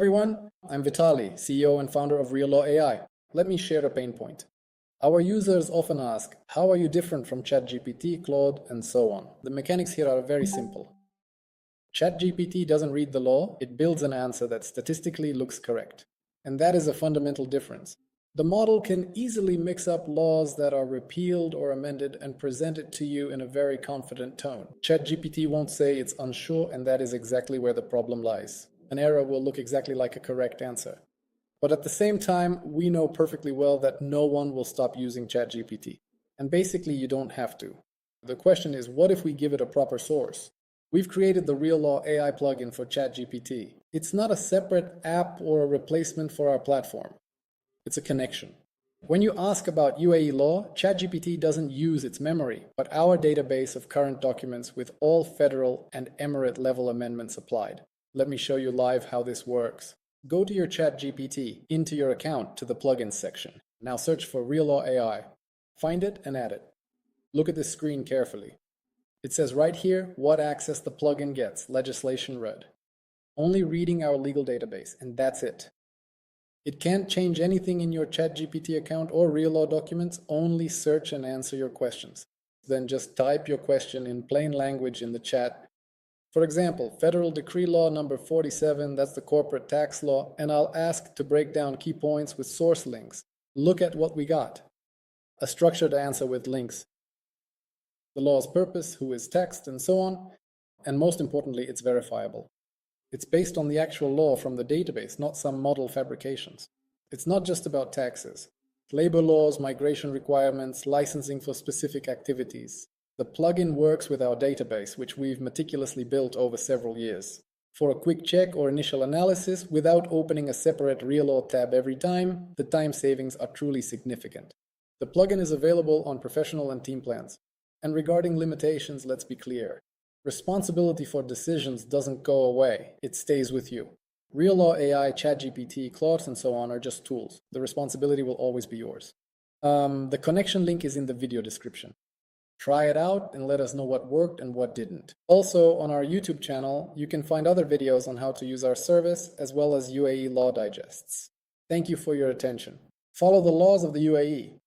everyone, I'm Vitaly, CEO and founder of realLaw AI. Let me share a pain point. Our users often ask, how are you different from ChatGPT, Claude, and so on? The mechanics here are very simple. ChatGPT doesn't read the law, it builds an answer that statistically looks correct. And that is a fundamental difference. The model can easily mix up laws that are repealed or amended and present it to you in a very confident tone. ChatGPT won't say it's unsure, and that is exactly where the problem lies. An error will look exactly like a correct answer. But at the same time, we know perfectly well that no one will stop using ChatGPT. And basically, you don't have to. The question is, what if we give it a proper source? We've created the realLaw AI plugin for ChatGPT. It's not a separate app or a replacement for our platform. It's a connection. When you ask about UAE law, ChatGPT doesn't use its memory, but our database of current documents with all federal and emirate level amendments applied. Let me show you live how this works. Go to your ChatGPT, into your account, to the plugins section. Now search for realLaw AI. Find it and add it. Look at this screen carefully. It says right here what access the plugin gets, legislation read. Only reading our legal database, and that's it. It can't change anything in your ChatGPT account or realLaw documents, only search and answer your questions. Then just type your question in plain language in the chat. For example, Federal Decree Law number 47, that's the corporate tax law, and I'll ask to break down key points with source links. Look at what we got. A structured answer with links. The law's purpose, who is taxed, and so on. And most importantly, it's verifiable. It's based on the actual law from the database, not some model fabrications. It's not just about taxes. Labor laws, migration requirements, licensing for specific activities. The plugin works with our database, which we've meticulously built over several years. For a quick check or initial analysis, without opening a separate realLaw tab every time, the time savings are truly significant. The plugin is available on professional and team plans. And regarding limitations, let's be clear. Responsibility for decisions doesn't go away, it stays with you. realLaw AI, ChatGPT, Claude, and so on are just tools. The responsibility will always be yours. The connection link is in the video description. Try it out and let us know what worked and what didn't. Also, on our YouTube channel, you can find other videos on how to use our service, as well as UAE law digests. Thank you for your attention. Follow the laws of the UAE.